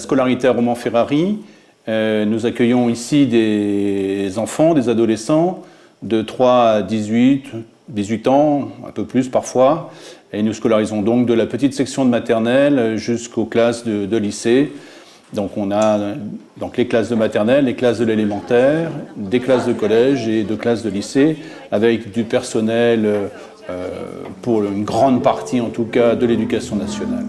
scolarité à Romans-Ferrari, nous accueillons ici des enfants, des adolescents de 3 à 18 ans, un peu plus parfois, et nous scolarisons donc de la petite section de maternelle jusqu'aux classes de lycée. Donc on a donc les classes de maternelle, les classes de l'élémentaire, des classes de collège et de classes de lycée, avec du personnel pour une grande partie en tout cas de l'éducation nationale.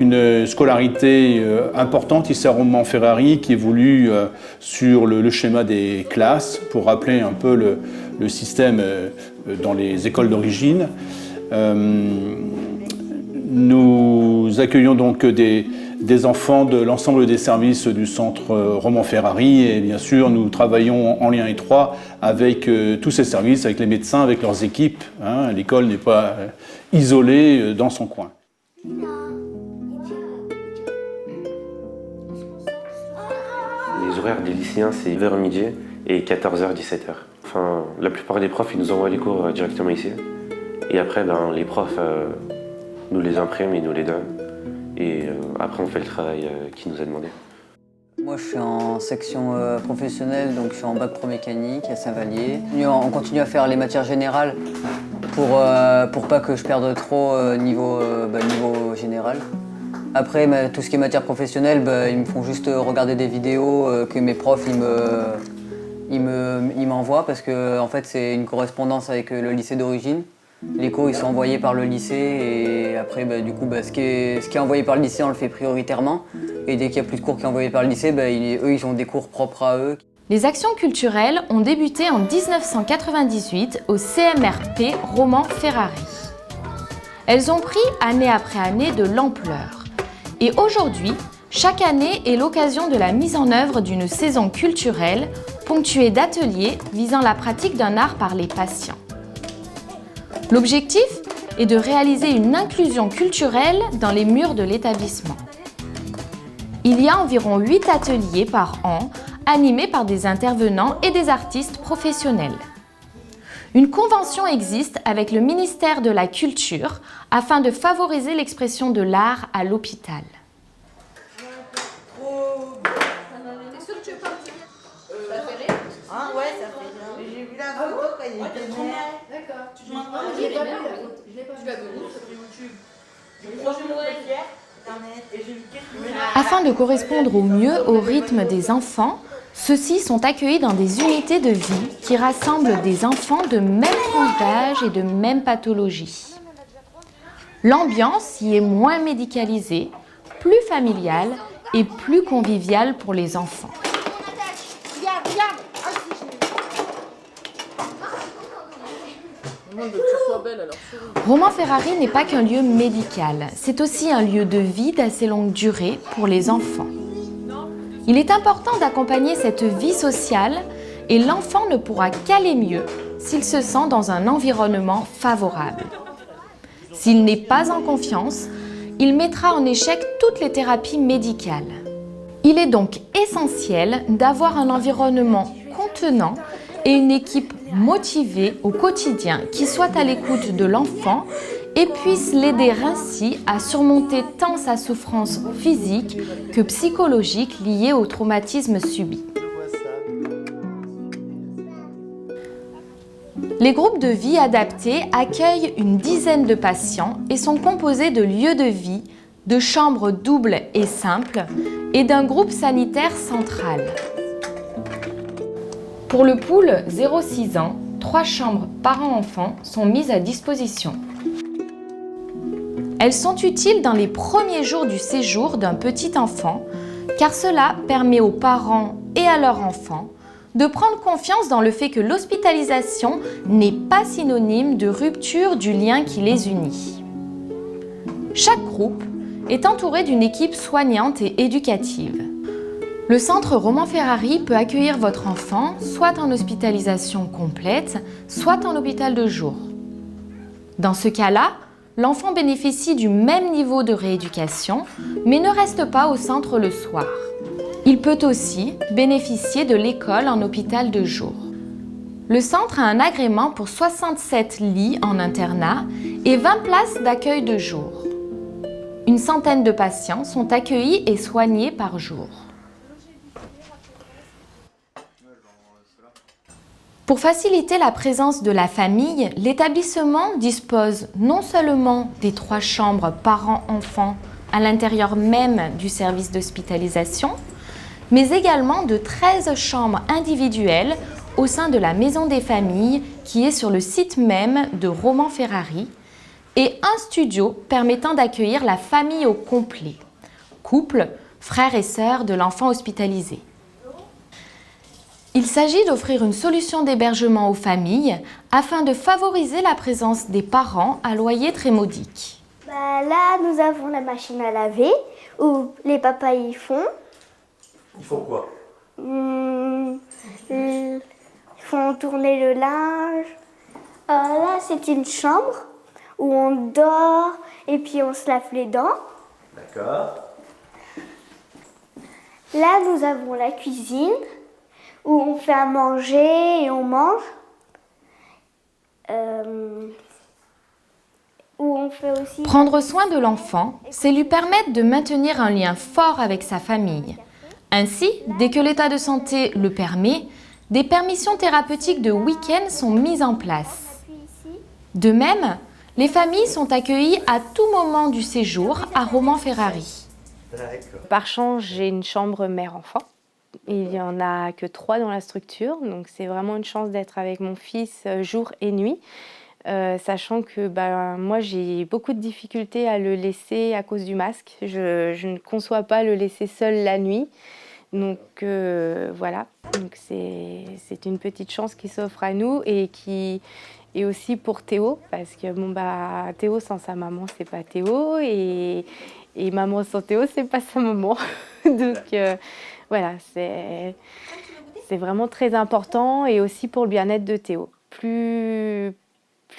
Une scolarité importante ici à Romans-Ferrari qui évolue sur le schéma des classes pour rappeler un peu le système dans les écoles d'origine. Nous accueillons donc des enfants de l'ensemble des services du centre Romans-Ferrari et bien sûr nous travaillons en lien étroit avec tous ces services, avec les médecins, avec leurs équipes. L'école n'est pas isolée dans son coin. Les horaires des lycéens, c'est 9h midi et 14h, 17h. Enfin, la plupart des profs, ils nous envoient les cours directement ici. Et après, les profs nous les impriment, ils nous les donnent. Et après, on fait le travail qui nous a demandé. Moi, je suis en section professionnelle, donc je suis en bac pro mécanique à Saint-Vallier. On continue à faire les matières générales pour pas que je perde trop niveau général. Après, tout ce qui est matière professionnelle, ils me font juste regarder des vidéos que mes profs ils m'envoient parce que en fait, c'est une correspondance avec le lycée d'origine. Les cours ils sont envoyés par le lycée et après ce qui est envoyé par le lycée on le fait prioritairement et dès qu'il n'y a plus de cours qui sont envoyés par le lycée, eux ils ont des cours propres à eux. Les actions culturelles ont débuté en 1998 au CMRP Romans-Ferrari. Elles ont pris année après année de l'ampleur et aujourd'hui, chaque année est l'occasion de la mise en œuvre d'une saison culturelle ponctuée d'ateliers visant la pratique d'un art par les patients. L'objectif est de réaliser une inclusion culturelle dans les murs de l'établissement. Il y a environ 8 ateliers par an, animés par des intervenants et des artistes professionnels. Une convention existe avec le ministère de la Culture afin de favoriser l'expression de l'art à l'hôpital. J'ai vu la photo quand il était né. D'accord. Tu m'en parles? Je l'ai pas vu sur YouTube. Afin de correspondre au mieux au rythme des enfants, ceux-ci sont accueillis dans des unités de vie qui rassemblent des enfants de même tranche d'âge et de même pathologie. L'ambiance y est moins médicalisée, plus familiale et plus conviviale pour les enfants. Romans-Ferrari n'est pas qu'un lieu médical, c'est aussi un lieu de vie d'assez longue durée pour les enfants. Il est important d'accompagner cette vie sociale et l'enfant ne pourra qu'aller mieux s'il se sent dans un environnement favorable. S'il n'est pas en confiance, il mettra en échec toutes les thérapies médicales. Il est donc essentiel d'avoir un environnement contenant et une équipe motivée au quotidien qui soit à l'écoute de l'enfant et puisse l'aider ainsi à surmonter tant sa souffrance physique que psychologique liée au traumatisme subi. Les groupes de vie adaptés accueillent une dizaine de patients et sont composés de lieux de vie, de chambres doubles et simples et d'un groupe sanitaire central. Pour le pool 0-6 ans, 3 chambres parents-enfants sont mises à disposition. Elles sont utiles dans les premiers jours du séjour d'un petit enfant, car cela permet aux parents et à leur enfant de prendre confiance dans le fait que l'hospitalisation n'est pas synonyme de rupture du lien qui les unit. Chaque groupe est entouré d'une équipe soignante et éducative. Le centre Romans-Ferrari peut accueillir votre enfant soit en hospitalisation complète, soit en hôpital de jour. Dans ce cas-là, l'enfant bénéficie du même niveau de rééducation, mais ne reste pas au centre le soir. Il peut aussi bénéficier de l'école en hôpital de jour. Le centre a un agrément pour 67 lits en internat et 20 places d'accueil de jour. Une centaine de patients sont accueillis et soignés par jour. Pour faciliter la présence de la famille, l'établissement dispose non seulement des 3 chambres parents-enfants à l'intérieur même du service d'hospitalisation, mais également de 13 chambres individuelles au sein de la Maison des Familles qui est sur le site même de Romans-Ferrari et un studio permettant d'accueillir la famille au complet, couple, frères et sœurs de l'enfant hospitalisé. Il s'agit d'offrir une solution d'hébergement aux familles afin de favoriser la présence des parents à loyer très modique. Là, nous avons la machine à laver où les papas y font. Ils font quoi? Ils font tourner le linge. Là, c'est une chambre où on dort et puis on se lave les dents. D'accord. Là, nous avons la cuisine où on fait à manger et on mange. Où on fait aussi... Prendre soin de l'enfant, c'est lui permettre de maintenir un lien fort avec sa famille. Ainsi, dès que l'état de santé le permet, des permissions thérapeutiques de week-end sont mises en place. De même, les familles sont accueillies à tout moment du séjour à Romans-Ferrari. Par chance, j'ai une chambre mère-enfant. Il n'y en a que 3 dans la structure, donc c'est vraiment une chance d'être avec mon fils jour et nuit. Sachant que moi j'ai beaucoup de difficultés à le laisser à cause du masque. Je ne conçois pas le laisser seul la nuit. Donc voilà, donc c'est une petite chance qui s'offre à nous et qui est aussi pour Théo, parce que Théo sans sa maman c'est pas Théo et maman sans Théo c'est pas sa maman. Donc voilà, c'est vraiment très important et aussi pour le bien-être de Théo. Plus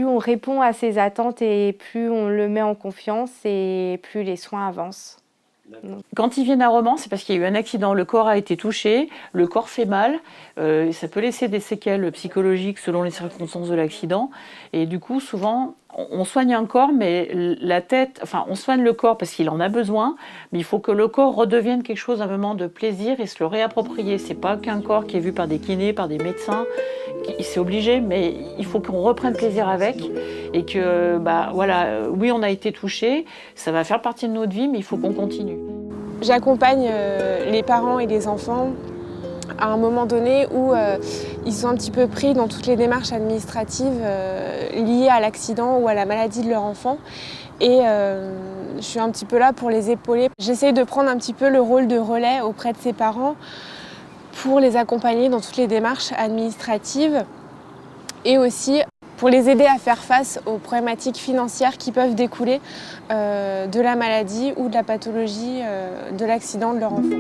on répond à ses attentes et plus on le met en confiance et plus les soins avancent. Quand ils viennent à Romans, c'est parce qu'il y a eu un accident, le corps a été touché, le corps fait mal, ça peut laisser des séquelles psychologiques selon les circonstances de l'accident. Et du coup, souvent, on soigne un corps, mais la tête, on soigne le corps parce qu'il en a besoin, mais il faut que le corps redevienne quelque chose, un moment de plaisir et se le réapproprier. C'est pas qu'un corps qui est vu par des kinés, par des médecins, c'est obligé, mais il faut qu'on reprenne plaisir avec et que, oui, on a été touché, ça va faire partie de notre vie, mais il faut qu'on continue. J'accompagne les parents et les enfants à un moment donné où ils sont un petit peu pris dans toutes les démarches administratives liées à l'accident ou à la maladie de leur enfant. Et je suis un petit peu là pour les épauler. J'essaye de prendre un petit peu le rôle de relais auprès de ces parents pour les accompagner dans toutes les démarches administratives et aussi pour les aider à faire face aux problématiques financières qui peuvent découler de la maladie ou de la pathologie de l'accident de leur enfant.